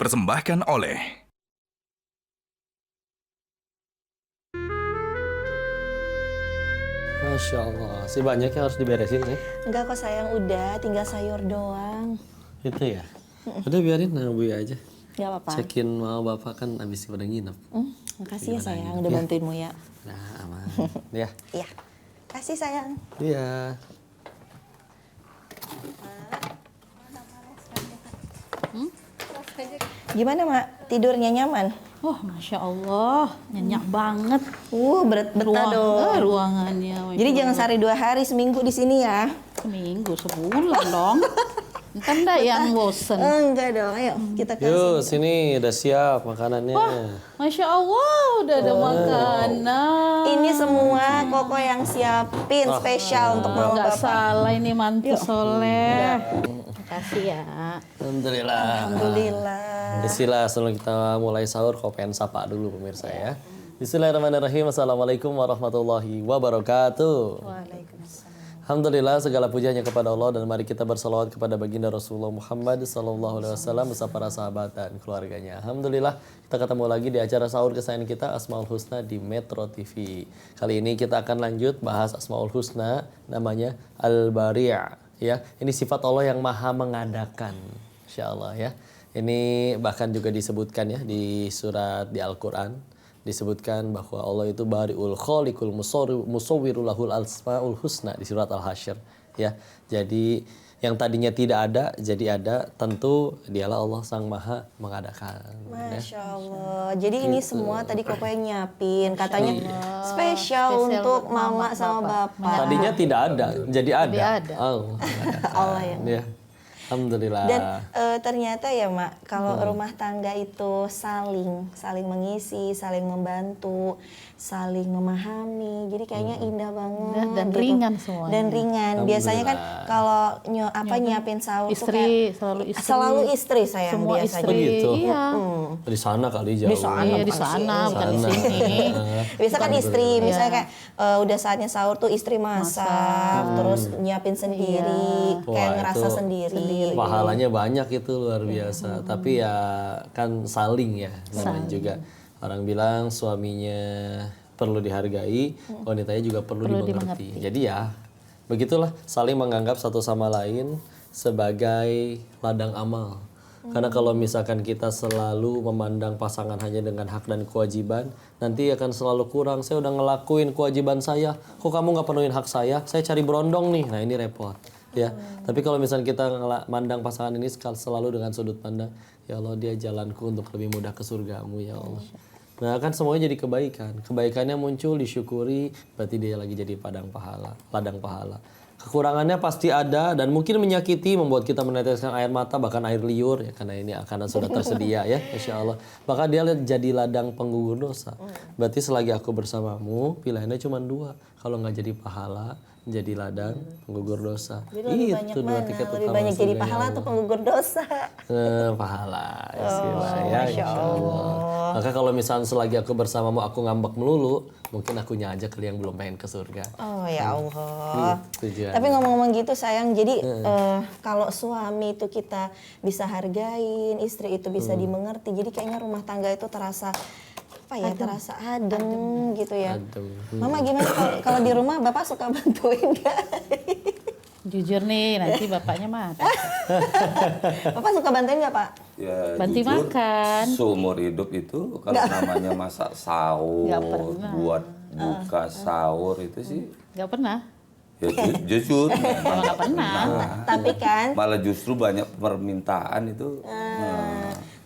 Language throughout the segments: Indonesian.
dipersembahkan oleh Masya Allah, sih banyak yang harus diberesin nih. Enggak kok sayang, udah tinggal sayur doang. Itu ya. Udah biarin nah Bu aja. Gak apa-apa. Cekin mau bapak kan abis pada nginep. Makasih ya sayang, udah bantuinmu ya. Nah aman. Ya. Iya. Kasih sayang. Iya. Gimana Mak? Tidurnya nyaman? Oh, Masya Allah, nyenyak banget. Berat betah dong. Ruangannya. Jadi jangan sehari 2 hari, seminggu di sini ya. Seminggu, sebulan dong. Entar enggak yang bosen. Enggak dong, ayo kita kasih. Yuk sini udah siap makanannya. Masya Allah, udah ada makanan. Ini semua Koko yang siapin spesial untuk mama Nggak bapak. salah ini mantu soleh. Makasih ya. Alhamdulillah. Alhamdulillah. Bismillah, sebelum kita mulai sahur, kau pengen sapa dulu pemirsa ya. Bismillahirrahmanirrahim. Assalamualaikum warahmatullahi wabarakatuh. Waalaikumsalam. Alhamdulillah, segala pujiannya kepada Allah dan mari kita bersalawat kepada baginda Rasulullah Muhammad SAW beserta para sahabat dan keluarganya. Alhamdulillah, kita ketemu lagi di acara sahur kesayangan kita Asmaul Husna di Metro TV. Kali ini kita akan lanjut bahas Asmaul Husna, namanya Al-Bari'. Ya, ini sifat Allah yang maha mengadakan. Insya Allah ya. Ini bahkan juga disebutkan ya di surat di Al-Quran. Disebutkan bahwa Allah itu bari'ul khaliqul musawwirul lahul asmaul husna di surat Al-Hasyr ya. Jadi yang tadinya tidak ada jadi ada, tentu dialah Allah sang maha mengadakan. Masya Allah. Jadi ini semua tadi Koko yang nyiapin. Katanya spesial untuk mama sama bapak. Tadinya tidak ada jadi ada. Jadi ada. Allah. Allah yang. Ya. Alhamdulillah. Dan ternyata ya Mak, kalau rumah tangga itu saling mengisi, saling membantu, saling memahami. Jadi kayaknya indah banget Dan gitu. ringan semuanya. Dan ringan. Biasanya kan kalau nyiapin sahur tuh Istri, kayak selalu istri. sayang Semua biasanya. istri. Begitu. Iya. Di sana kali jauh. Iya, di sana, bukan di sini. Biasa kan istri, misalnya kayak udah saatnya sahur tuh istri masak, terus nyiapin sendiri, kayak Wah, ngerasa itu sendiri. Pahalanya banyak itu luar biasa. Tapi ya kan saling ya namanya juga. Orang bilang suaminya perlu dihargai, wanitanya juga perlu dimengerti. Jadi ya begitulah, saling menganggap satu sama lain sebagai ladang amal. Karena kalau misalkan kita selalu memandang pasangan hanya dengan hak dan kewajiban, nanti akan selalu kurang. Saya udah ngelakuin kewajiban saya, kok kamu nggak penuhin hak saya cari berondong nih. Nah ini repot. Ya, tapi kalau misalnya kita mandang pasangan ini selalu dengan sudut pandang, ya Allah dia jalanku untuk lebih mudah ke surgamu ya Allah. Nah kan semuanya jadi kebaikan. Kebaikannya muncul, disyukuri, berarti dia lagi jadi ladang pahala. Kekurangannya pasti ada dan mungkin menyakiti, membuat kita meneteskan air mata bahkan air liur ya, karena ini karena sudah tersedia ya, insya Allah. Maka dia jadi ladang penggugur dosa. Berarti selagi aku bersamamu, pilihannya cuma 2. Kalau nggak jadi pahala, jadi ladang penggugur dosa. Jadi lebih banyak mana? Lebih banyak jadi pahala atau penggugur dosa? Pahala, istilah ya, Masya Allah. Maka kalau misalnya selagi aku bersamamu aku ngambek melulu, mungkin akunya aja kali yang belum pengen ke surga. Oh ya Allah. Tujuan. Tapi ngomong-ngomong gitu sayang, jadi kalau suami itu kita bisa hargain, istri itu bisa dimengerti, jadi kayaknya rumah tangga itu terasa terasa adem gitu ya. Adem. Mama gimana kalau di rumah Bapak suka bantuin nggak? Jujur nih, nanti bapaknya marah. Bapak suka bantuin nggak Pak? Ya, Bantu jujur, makan. seumur hidup itu kalau namanya masak sahur, Nggak pernah. buat buka sahur itu sih Gak pernah. ya jujur Emang gak pernah. Tapi kan malah justru banyak permintaan itu.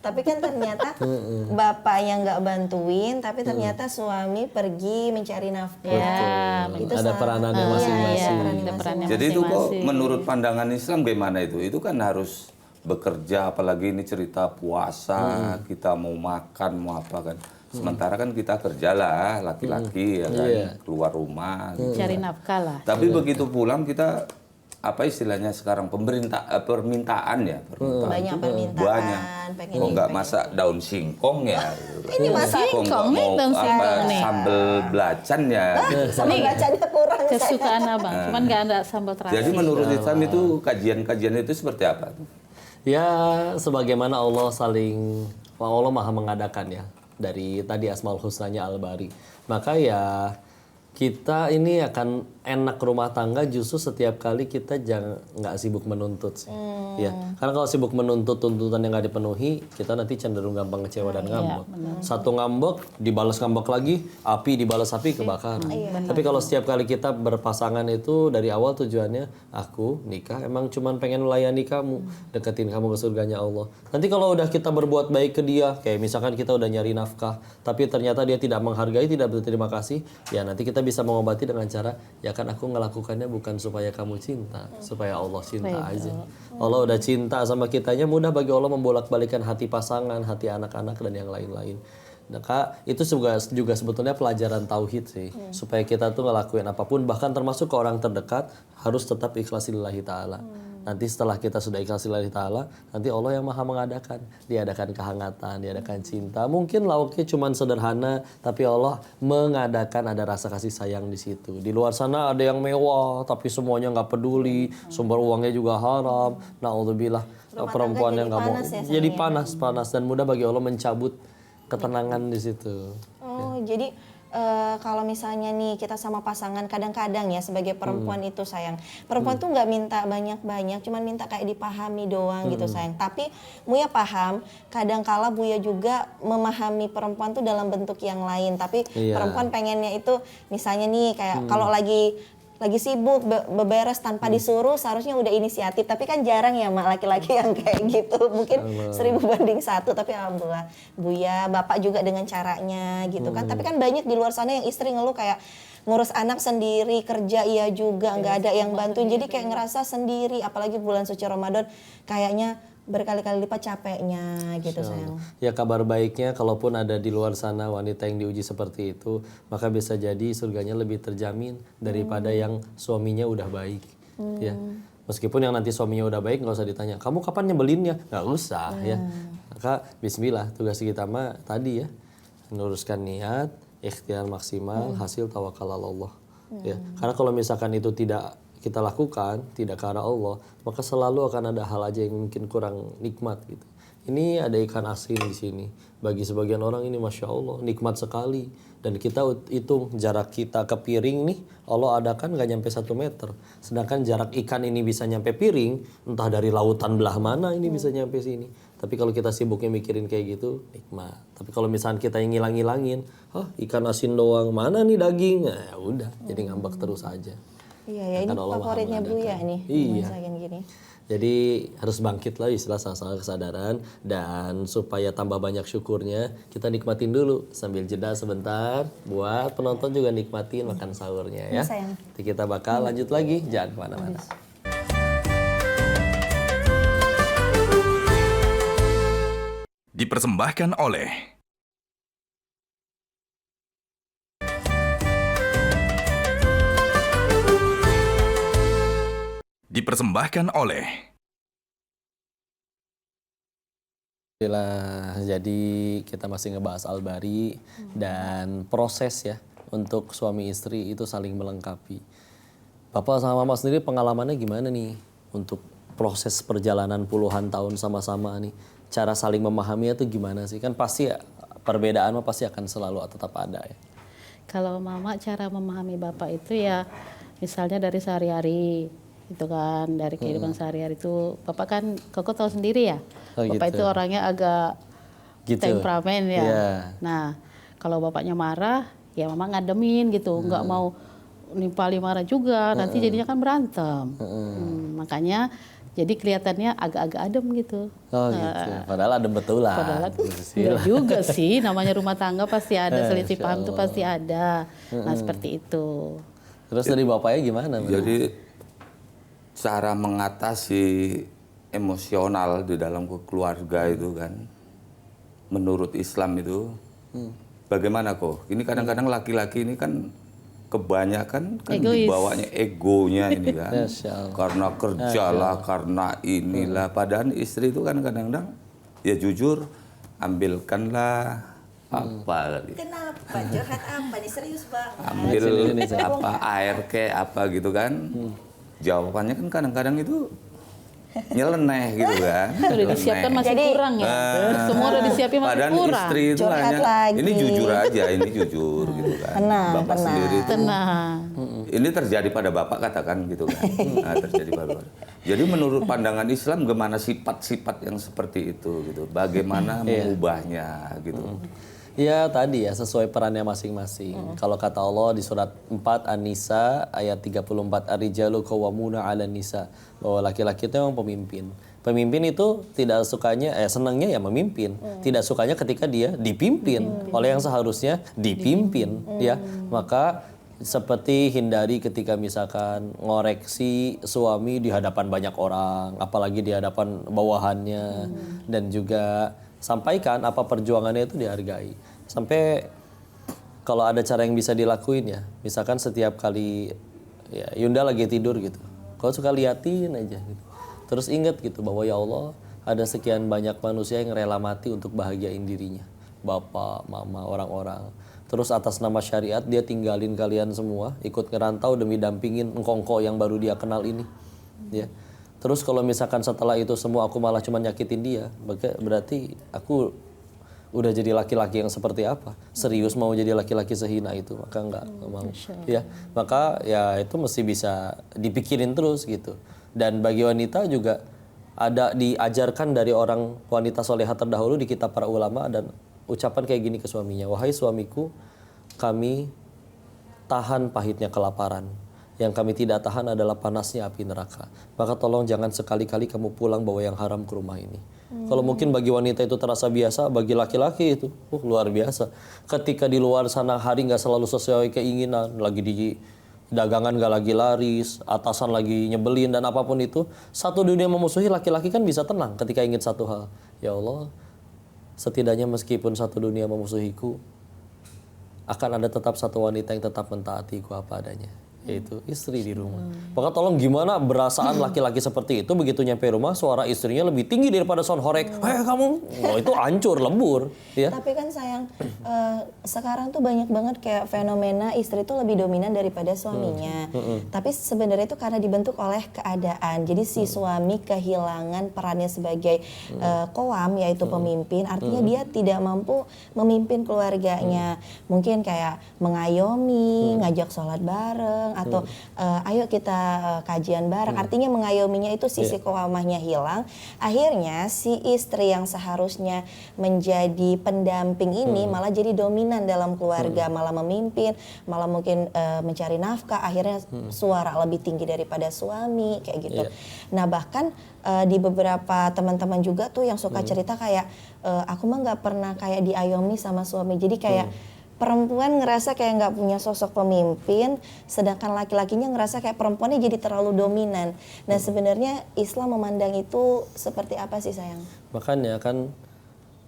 Tapi kan ternyata bapak yang nggak bantuin, tapi ternyata suami pergi mencari nafkah. Ya, Itu Ada peranannya masing-masing. ada perannya Jadi itu kok masing-masing. menurut pandangan Islam gimana itu? Itu kan harus bekerja, apalagi ini cerita puasa, kita mau makan, mau apa kan. Sementara kan kita kerjalah, laki-laki ya kan, keluar rumah. Gitu. Cari nafkah lah. Tapi begitu pulang kita apa istilahnya sekarang permintaan ya, Banyak permintaan, banyak. pengen Kok ini, nggak pengen masak daun singkong ya? Ini masak Kok nggak singkong nih, mau daun singkong apa nih. sambal belacan ya? sama bacanya kurang. Kesukaan abang, cuman gak ada sambal terasi. Jadi menurut Islam itu kajian-kajian itu seperti apa? Ya, sebagaimana Allah maha mengadakan ya. Dari tadi Asmaul Husnanya Al-Bari. Maka ya kita ini akan enak rumah tangga justru setiap kali kita nggak sibuk menuntut sih. Ya, karena kalau sibuk menuntut tuntutan yang nggak dipenuhi, kita nanti cenderung gampang kecewa dan ngambek. Satu ngambek, dibalas ngambek lagi, api dibalas api, kebakaran. Tapi kalau setiap kali kita berpasangan itu dari awal tujuannya aku nikah emang cuman pengen melayani kamu, deketin kamu ke surganya Allah. Nanti kalau udah kita berbuat baik ke dia, kayak misalkan kita udah nyari nafkah, tapi ternyata dia tidak menghargai, tidak berterima kasih, ya nanti kita bisa mengobati dengan cara, ya kan aku ngelakukannya bukan supaya kamu cinta, supaya Allah cinta aja. Allah udah cinta sama kitanya, mudah bagi Allah membolak-balikan hati pasangan, hati anak-anak dan yang lain-lain. Maka itu juga sebetulnya pelajaran tauhid sih, supaya kita tuh ngelakuin apapun, bahkan termasuk ke orang terdekat harus tetap ikhlas lillahi ta'ala. Nanti setelah kita sudah ikhlas lillahi ta'ala, nanti Allah yang maha mengadakan. Diadakan kehangatan, diadakan cinta. Mungkin lauknya cuma sederhana, tapi Allah mengadakan ada rasa kasih sayang di situ. Di luar sana ada yang mewah, tapi semuanya nggak peduli, sumber uangnya juga haram. Na'udzubillah, perempuan yang nggak mau. Jadi panas dan mudah bagi Allah mencabut ketenangan di situ. Oh, jadi kalau misalnya nih kita sama pasangan kadang-kadang ya sebagai perempuan itu sayang. Perempuan tuh nggak minta banyak-banyak, cuman minta kayak dipahami doang gitu sayang. Tapi Buya paham, kadang-kala Buya juga memahami perempuan tuh dalam bentuk yang lain. Tapi perempuan pengennya itu misalnya nih kayak kalau lagi sibuk beberes tanpa disuruh seharusnya udah inisiatif, tapi kan jarang ya mak laki-laki yang kayak gitu, mungkin 1000 banding 1, tapi alhamdulillah Buya bapak juga dengan caranya gitu kan. Tapi kan banyak di luar sana yang istri ngeluh kayak ngurus anak sendiri, kerja iya juga nggak ada yang bantuin, jadi kayak ngerasa sendiri, apalagi bulan suci Ramadan kayaknya berkali-kali lipat capeknya gitu sayang. Ya kabar baiknya kalaupun ada di luar sana wanita yang diuji seperti itu, maka bisa jadi surganya lebih terjamin daripada yang suaminya udah baik. Ya, meskipun yang nanti suaminya udah baik nggak usah ditanya, kamu kapan nyebelinnya? Nggak usah ya. Maka Bismillah, tugas kita mah tadi ya, meluruskan niat, ikhtiar maksimal, hasil tawakal Allah. Ya, karena kalau misalkan itu tidak kita lakukan, tidak ke arah Allah, maka selalu akan ada hal aja yang mungkin kurang nikmat gitu. Ini ada ikan asin di sini. Bagi sebagian orang ini Masya Allah, nikmat sekali. Dan kita hitung jarak kita ke piring nih, Allah adakan nggak nyampe 1 meter. Sedangkan jarak ikan ini bisa nyampe piring, entah dari lautan belah mana ini bisa nyampe sini. Tapi kalau kita sibuknya mikirin kayak gitu, nikmat. Tapi kalau misalnya kita yang ngilang-ngilangin, ikan asin doang, mana nih daging? Nah, ya udah, jadi ngambek terus aja. Iya ya, ini favoritnya Buya nih. Iya. Gini. Jadi harus bangkit lah istilah sama-sama kesadaran, dan supaya tambah banyak syukurnya kita nikmatin dulu sambil jeda sebentar, buat penonton juga nikmatin makan sahurnya ya. Nanti kita bakal lanjut lagi, jangan kemana-mana. Dipersembahkan oleh Jadi kita masih ngebahas Al-Bari dan proses ya untuk suami istri itu saling melengkapi. Bapak sama Mama sendiri pengalamannya gimana nih untuk proses perjalanan puluhan tahun sama-sama nih? Cara saling memahaminya tuh gimana sih? Kan pasti ya, perbedaan mah pasti akan selalu tetap ada ya. Kalau Mama cara memahami Bapak itu ya misalnya dari sehari-hari itu kan, dari kehidupan sehari-hari itu Bapak kan Koko tahu sendiri ya, Bapak itu orangnya agak temperamen ya. Nah kalau Bapaknya marah ya Mama ngademin gitu, nggak mau nimpali marah juga, nanti jadinya kan berantem. Makanya jadi kelihatannya agak-agak adem gitu. Oh gitu, padahal adem betulan. Padahal enggak juga sih, namanya rumah tangga pasti ada, selisih paham tuh pasti ada. Nah seperti itu. Terus dari Bapaknya gimana? Jadi cara mengatasi emosional di dalam keluarga itu kan, menurut Islam itu bagaimana kok? Ini kadang-kadang laki-laki ini kan kebanyakan kan dibawanya egonya ini kan, karena kerjalah, karena inilah. Padahal istri itu kan kadang-kadang ya jujur, ambilkanlah apa gitu. Kenapa? Curhat apa nih? Serius banget. Ambil apa air kayak apa gitu kan. Jawabannya kan kadang-kadang itu nyeleneh gitu kan. Udah disiapkan masih Jadi, kurang ya. Semua udah disiapin masih Padahal kurang. istri itu Curhat hanya lagi. ini jujur aja, ini jujur gitu kan. Bapak sendiri itu Tenang. ini terjadi pada Bapak katakan gitu kan. Nah, terjadi pada Bapak. Jadi menurut pandangan Islam gimana sifat-sifat yang seperti itu gitu. Bagaimana mengubahnya gitu. Ya tadi ya sesuai perannya masing-masing. Kalau kata Allah di surat 4 An-Nisa ayat 34 Ar-rijalu qawwamuna 'alan nisa, bahwa laki-laki itu memang pemimpin. Pemimpin itu tidak sukanya senangnya ya memimpin. Tidak sukanya ketika dia dipimpin oleh yang seharusnya dipimpin ya. Maka seperti hindari ketika misalkan ngoreksi suami di hadapan banyak orang, apalagi di hadapan bawahannya, dan juga sampaikan apa perjuangannya itu dihargai. Sampai kalau ada cara yang bisa dilakuin ya, misalkan setiap kali ya Yunda lagi tidur gitu, kau suka liatin aja gitu. Terus ingat gitu bahwa ya Allah ada sekian banyak manusia yang rela mati untuk bahagiain dirinya, bapak, mama, orang-orang. Terus atas nama syariat dia tinggalin kalian semua, ikut ngerantau demi dampingin engkongko yang baru dia kenal ini, ya. Terus kalau misalkan setelah itu semua aku malah cuma nyakitin dia, berarti aku udah jadi laki-laki yang seperti apa? Serius mau jadi laki-laki sehina itu? Maka enggak mau. Ya, maka ya itu mesti bisa dipikirin terus gitu. Dan bagi wanita juga ada diajarkan dari orang wanita solehah terdahulu di kitab para ulama, dan ucapan kayak gini ke suaminya, wahai suamiku, kami tahan pahitnya kelaparan. Yang kami tidak tahan adalah panasnya api neraka. Maka tolong jangan sekali-kali kamu pulang bawa yang haram ke rumah ini. Kalau mungkin bagi wanita itu terasa biasa, bagi laki-laki itu luar biasa. Ketika di luar sana hari nggak selalu sesuai keinginan, lagi di dagangan nggak lagi laris, atasan lagi nyebelin dan apapun itu, satu dunia memusuhi, laki-laki kan bisa tenang ketika ingat satu hal. Ya Allah, setidaknya meskipun satu dunia memusuhiku, akan ada tetap satu wanita yang tetap mentaatiku apa adanya, yaitu istri di rumah. Maka tolong gimana berasaan laki-laki seperti itu begitu nyampe rumah suara istrinya lebih tinggi daripada sound horek. Kamu, oh, itu hancur lebur, ya. Tapi kan sayang, sekarang tuh banyak banget kayak fenomena istri tuh lebih dominan daripada suaminya. Tapi sebenarnya itu karena dibentuk oleh keadaan. Jadi si suami kehilangan perannya sebagai qawam, yaitu pemimpin. Artinya dia tidak mampu memimpin keluarganya. Mungkin kayak mengayomi, ngajak sholat bareng, atau ayo kita kajian bareng. Artinya mengayominya itu sisi qawamahnya hilang. Akhirnya si istri yang seharusnya menjadi pendamping ini malah jadi dominan dalam keluarga, malah memimpin, malah mungkin mencari nafkah. Akhirnya suara lebih tinggi daripada suami kayak gitu. Nah bahkan di beberapa teman-teman juga tuh yang suka cerita kayak aku mah nggak pernah kayak diayomi sama suami. Jadi kayak perempuan ngerasa kayak nggak punya sosok pemimpin, sedangkan laki-lakinya ngerasa kayak perempuannya jadi terlalu dominan. Nah sebenarnya Islam memandang itu seperti apa sih sayang? Makanya kan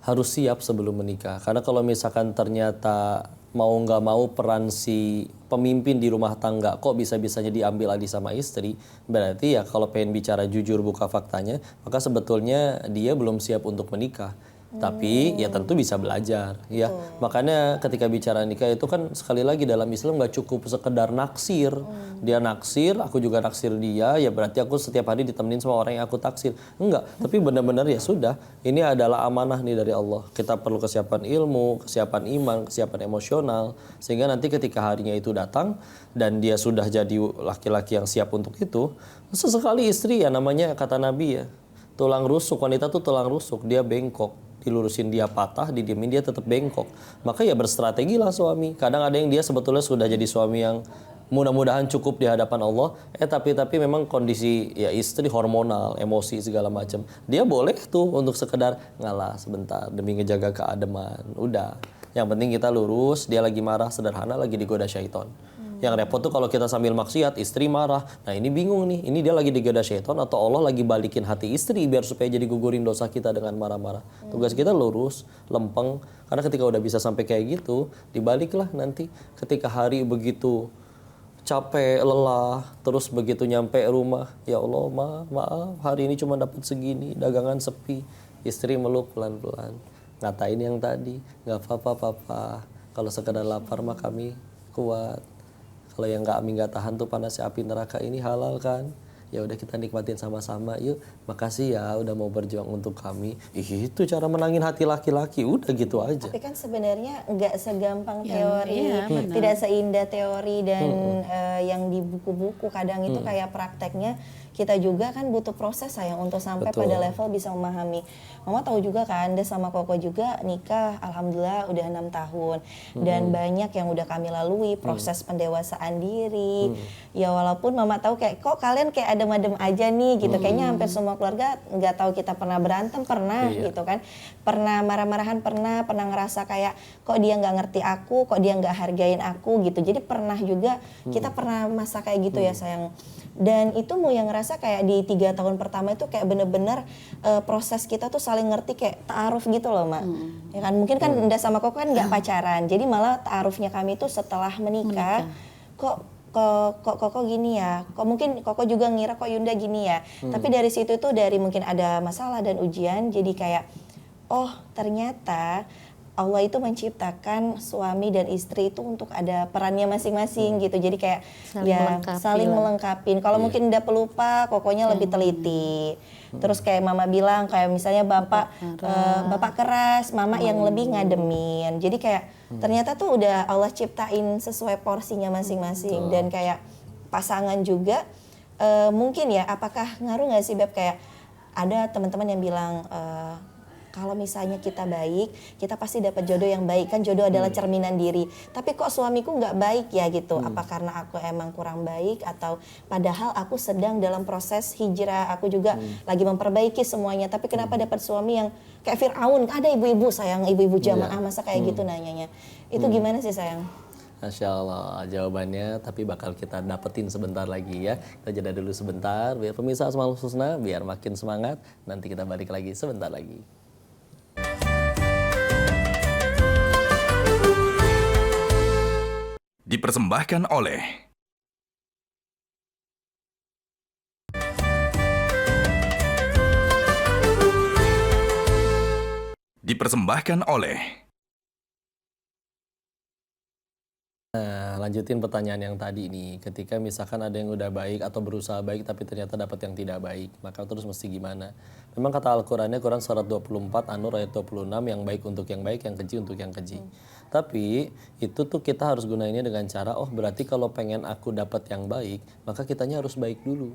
harus siap sebelum menikah. Karena kalau misalkan ternyata mau nggak mau peran si pemimpin di rumah tangga kok bisa-bisanya diambil alih sama istri, berarti ya kalau pengen bicara jujur buka faktanya, maka sebetulnya dia belum siap untuk menikah. Tapi ya tentu bisa belajar ya. Makanya ketika bicara nikah itu kan sekali lagi dalam Islam nggak cukup sekedar naksir. Dia naksir, aku juga naksir dia, ya berarti aku setiap hari ditemenin sama orang yang aku taksir. Enggak, tapi benar-benar ya sudah, ini adalah amanah nih dari Allah. Kita perlu kesiapan ilmu, kesiapan iman, kesiapan emosional, sehingga nanti ketika harinya itu datang dan dia sudah jadi laki-laki yang siap untuk itu, sesekali istri ya namanya kata Nabi ya, tulang rusuk, wanita tuh tulang rusuk, dia bengkok. Dilurusin dia patah, didiemin dia tetap bengkok. Maka ya berstrategi lah suami. Kadang ada yang dia sebetulnya sudah jadi suami yang mudah-mudahan cukup di hadapan Allah. Tapi memang kondisi ya istri hormonal, emosi segala macam. Dia boleh tuh untuk sekedar ngalah sebentar demi ngejaga keademan. Udah. Yang penting kita lurus. Dia lagi marah, sederhana, lagi digoda syaiton. Yang repot tuh kalau kita sambil maksiat, istri marah. Nah ini bingung nih, ini dia lagi digoda syaitan atau Allah lagi balikin hati istri biar supaya jadi gugurin dosa kita dengan marah-marah. Tugas kita lurus, lempeng. Karena ketika udah bisa sampai kayak gitu, dibaliklah nanti ketika hari begitu capek, lelah, terus begitu nyampe rumah, ya Allah maaf hari ini cuma dapat segini, dagangan sepi. Istri meluk pelan-pelan, ngatain yang tadi, nggak apa-apa papa, kalau sekedar lapar mah kami kuat. Kalau yang kami nggak tahan tuh panasnya api neraka ini halal kan? ya udah kita nikmatin sama-sama yuk, makasih ya udah mau berjuang untuk kami. Itu cara menangin hati laki-laki, udah gitu aja. Tapi kan sebenarnya nggak segampang teori, tidak seindah teori dan yang di buku-buku. Kadang itu kayak prakteknya kita juga kan butuh proses sayang untuk sampai pada level bisa memahami. Mama tahu juga kan, Anda sama Koko juga nikah, alhamdulillah udah 6 tahun. Dan banyak yang udah kami lalui, proses pendewasaan diri. Ya walaupun Mama tahu kayak, kok kalian kayak adem-adem aja nih gitu. Kayaknya hampir semua keluarga nggak tahu kita pernah berantem, pernah gitu kan. Pernah marah-marahan, pernah ngerasa kayak, kok dia nggak ngerti aku, kok dia nggak hargain aku gitu. Jadi pernah juga, kita pernah masa kayak gitu ya sayang. Dan itu mau yang ngerasa kayak di 3 tahun pertama itu kayak bener-bener proses kita tuh saling ngerti kayak ta'aruf gitu loh Mak. Ya kan mungkin kan Nda sama Koko kan nggak pacaran. Jadi malah ta'arufnya kami itu setelah menikah. Kok Koko gini ya. Kok mungkin Koko juga ngira kok Yunda gini ya. Tapi dari situ tuh dari mungkin ada masalah dan ujian jadi kayak oh ternyata Allah itu menciptakan suami dan istri itu untuk ada perannya masing-masing gitu. Jadi kayak saling melengkapi. Kalau mungkin udah pelupa, Kokonya lebih teliti. Terus kayak Mama bilang kayak misalnya Bapak keras, Mama yang lebih ngademin. Jadi kayak ternyata tuh udah Allah ciptain sesuai porsinya masing-masing. Dan kayak pasangan juga mungkin ya apakah ngaruh nggak sih Beb kayak ada teman-teman yang bilang kalau misalnya kita baik, kita pasti dapat jodoh yang baik. Kan jodoh adalah cerminan diri. Tapi kok suamiku nggak baik ya gitu. Apa karena aku emang kurang baik atau padahal aku sedang dalam proses hijrah. Aku juga lagi memperbaiki semuanya. Tapi kenapa dapat suami yang kayak Fir'aun? Ada ibu-ibu sayang, ibu-ibu jamaah masa kayak gitu nanyanya. Itu gimana sih sayang? Masya Allah, jawabannya tapi bakal kita dapetin sebentar lagi ya. Kita jeda dulu sebentar biar pemirsa Asmaul Husna biar makin semangat. Nanti kita balik lagi sebentar lagi. Dipersembahkan oleh Nah, lanjutin pertanyaan yang tadi nih. Ketika misalkan ada yang udah baik atau berusaha baik tapi ternyata dapat yang tidak baik, maka terus mesti gimana? Memang kata Al-Qur'annya Quran surat 24 An-Nur ayat 26 yang baik untuk yang baik, yang keji untuk yang keji. Tapi itu tuh kita harus gunainnya dengan cara berarti kalau pengen aku dapat yang baik, maka kitanya harus baik dulu.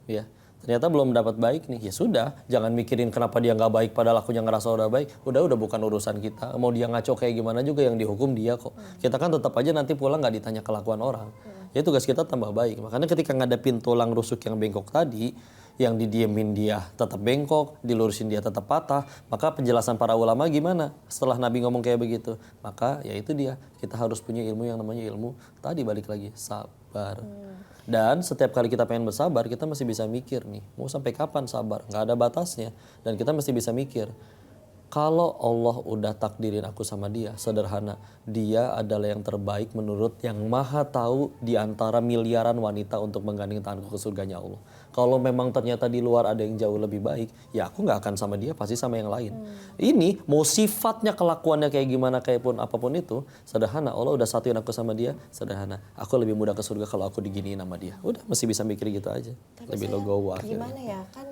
Ya. Ternyata belum dapat baik nih, ya sudah, jangan mikirin kenapa dia nggak baik padahal akunya ngerasa udah baik. Udah bukan urusan kita. Mau dia ngaco kayak gimana juga yang dihukum dia kok. Kita kan tetap aja nanti pulang nggak ditanya kelakuan orang. Ya tugas kita tambah baik. Makanya ketika ngadepin tulang rusuk yang bengkok tadi, yang didiemin dia tetap bengkok, dilurusin dia tetap patah, maka penjelasan para ulama gimana setelah Nabi ngomong kayak begitu? Maka ya itu dia, kita harus punya ilmu yang namanya ilmu tadi balik lagi sabar. Dan setiap kali kita pengen bersabar, kita masih bisa mikir nih, mau sampai kapan sabar? Nggak ada batasnya. Dan kita masih bisa mikir, kalau Allah udah takdirin aku sama dia, sederhana, dia adalah yang terbaik menurut yang maha tahu di antara miliaran wanita untuk menggandeng tanganku ke surganya Allah. Kalau memang ternyata di luar ada yang jauh lebih baik, ya aku nggak akan sama dia, pasti sama yang lain. Ini mau sifatnya kelakuannya kayak gimana, kayak pun apapun itu, sederhana, Allah udah satuin aku sama dia, sederhana. Aku lebih mudah ke surga kalau aku diginiin sama dia. Udah, mesti bisa mikir gitu aja. Tapi lebih legowo akhirnya. Gimana ya, kan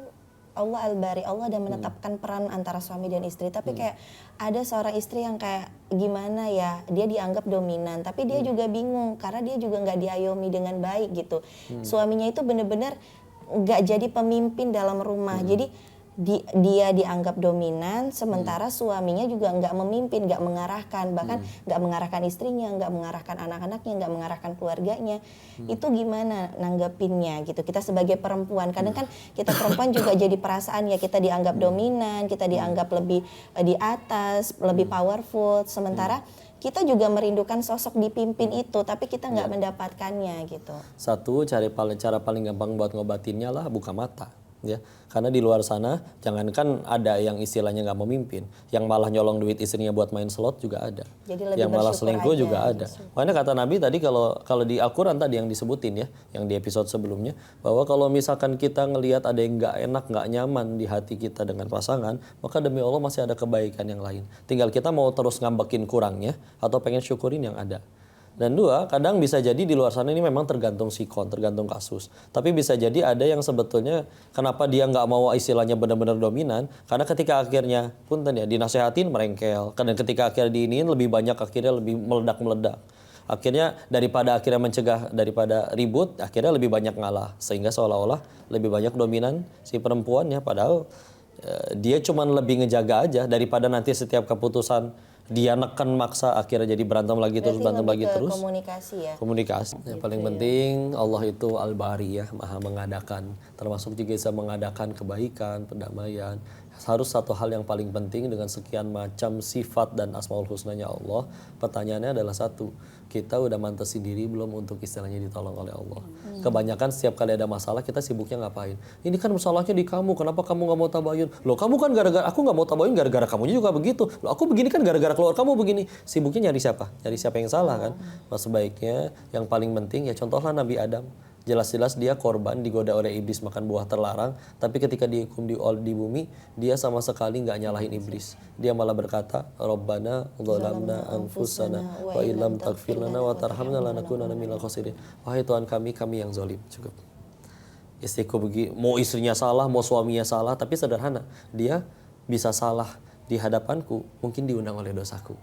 Allah Al-Bari, Allah udah menetapkan peran antara suami dan istri. Tapi kayak ada seorang istri yang kayak gimana ya, dia dianggap dominan. Tapi dia juga bingung karena dia juga nggak diayomi dengan baik gitu. Suaminya itu bener-bener nggak jadi pemimpin dalam rumah. Jadi dia dianggap dominan, sementara suaminya juga nggak memimpin, nggak mengarahkan, bahkan nggak mengarahkan istrinya, nggak mengarahkan anak-anaknya, nggak mengarahkan keluarganya. Itu gimana nanggepinnya gitu? Kita sebagai perempuan, kadang kan kita perempuan juga jadi perasaan ya, kita dianggap dominan, kita dianggap lebih di atas, lebih powerful, sementara kita juga merindukan sosok dipimpin itu, tapi kita nggak mendapatkannya gitu. Satu, cara paling gampang buat ngobatinnya lah buka mata. Ya, karena di luar sana jangankan ada yang istilahnya nggak memimpin, yang malah nyolong duit istrinya buat main slot juga ada, yang malah selingkuh juga ada. Makanya kata Nabi tadi kalau di Al-Quran tadi yang disebutin ya, yang di episode sebelumnya, bahwa kalau misalkan kita ngelihat ada yang nggak enak, nggak nyaman di hati kita dengan pasangan, maka demi Allah masih ada kebaikan yang lain. Tinggal kita mau terus ngambekin kurangnya atau pengen syukurin yang ada. Dan dua, kadang bisa jadi di luar sana ini memang tergantung sikon, tergantung kasus. Tapi bisa jadi ada yang sebetulnya kenapa dia nggak mau istilahnya benar-benar dominan, karena ketika akhirnya punten ya dinasehatin merengkel, dan ketika akhirnya diinin lebih banyak akhirnya lebih meledak-meledak. Akhirnya daripada akhirnya mencegah daripada ribut, akhirnya lebih banyak ngalah sehingga seolah-olah lebih banyak dominan si perempuannya, padahal dia cuman lebih ngejaga aja daripada nanti setiap keputusan dia neken maksa akhirnya jadi berantem lagi terus Berarti berantem lagi lebih ke terus. komunikasi ya. Komunikasi. Yang paling penting Allah itu Al-Bari ya, Maha mengadakan. Termasuk juga bisa mengadakan kebaikan, perdamaian. Harus satu hal yang paling penting dengan sekian macam sifat dan asmaul husnanya Allah. Pertanyaannya adalah satu, kita udah mantesin diri belum untuk istilahnya ditolong oleh Allah. Kebanyakan setiap kali ada masalah kita sibuknya ngapain? Ini kan masalahnya di kamu, kenapa kamu nggak mau tabayun? Loh kamu kan gara-gara aku nggak mau tabayun gara-gara kamunya juga begitu. Loh aku begini kan gara-gara keluar kamu begini. Sibuknya nyari siapa? Nyari siapa yang salah kan? Nah, sebaiknya yang paling penting ya contohlah Nabi Adam. Jelas-jelas dia korban digoda oleh iblis makan buah terlarang, tapi ketika dihukum di bumi, dia sama sekali nggak nyalahin iblis. Dia malah berkata, Rabbana dzalamna anfusana wa illam taghfir lana wa tarhamna lanakunanna minal khasirin. Wahai Tuhan kami yang zalim. Cukup. Istriku mau istrinya salah, mau suaminya salah, tapi sederhana, dia bisa salah di hadapanku, mungkin diundang oleh dosaku.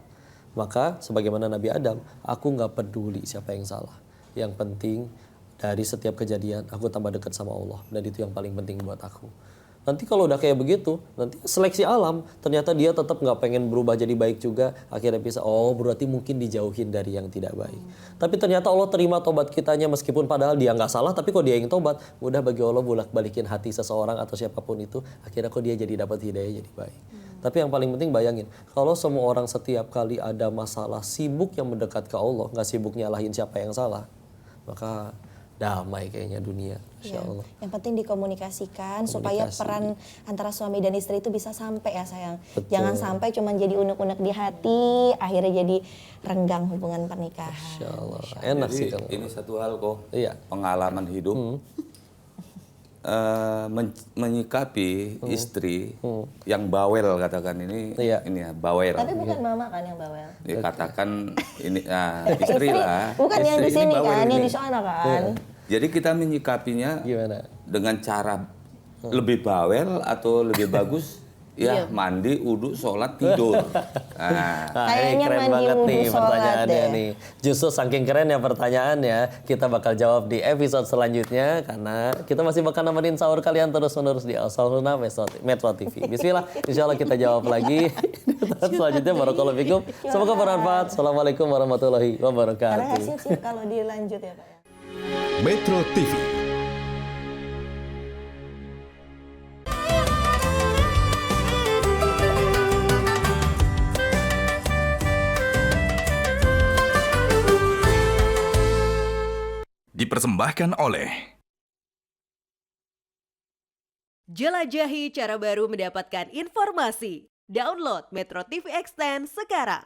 Maka sebagaimana Nabi Adam, aku nggak peduli siapa yang salah. Yang penting dari setiap kejadian aku tambah dekat sama Allah, dan itu yang paling penting buat aku. Nanti kalau udah kayak begitu, nanti seleksi alam, ternyata dia tetap nggak pengen berubah jadi baik juga, akhirnya bisa, oh berarti mungkin dijauhin dari yang tidak baik. Tapi ternyata Allah terima tobat kitanya meskipun padahal dia nggak salah, tapi kok dia yang tobat, mudah bagi Allah bolak-balikin hati seseorang atau siapapun itu, akhirnya kok dia jadi dapat hidayah jadi baik. Tapi yang paling penting bayangin, kalau semua orang setiap kali ada masalah sibuk yang mendekat ke Allah, nggak sibuk nyalahin siapa yang salah, maka damai kayaknya dunia, Insya Allah. Yang penting dikomunikasikan supaya peran antara suami dan istri itu bisa sampai ya sayang. Betul. Jangan sampai cuma jadi unek-unek di hati, akhirnya jadi renggang hubungan pernikahan. Insya Allah. Enak sih kalau ini satu hal kok, iya. pengalaman hidup. Menyikapi istri yang bawel katakan ini ya bawel. Tapi bukan mama kan yang bawel. Dikatakan ini istri lah. Bukan yang di sini kan, ini. yang di sana kan. Jadi kita menyikapinya Gimana? dengan cara lebih bawel atau lebih bagus ya mandi, uduk, sholat, tidur. Nah, ini Kayaknya keren mandi, banget wudhu, nih sholat pertanyaannya deh. nih. Justru saking keren ya pertanyaannya, kita bakal jawab di episode selanjutnya karena kita masih bakal nemenin sahur kalian terus-menerus di Al-Salhuna Metro TV. Bismillah, insya Allah kita jawab lagi di episode selanjutnya. Barakallahu fikum. Semoga bermanfaat. Assalamualaikum warahmatullahi Karena wabarakatuh. nggak siap-siap kalau dilanjut ya Pak ya. Metro TV. Dipersembahkan oleh Jelajahi cara baru mendapatkan informasi. Download Metro TV Extend sekarang.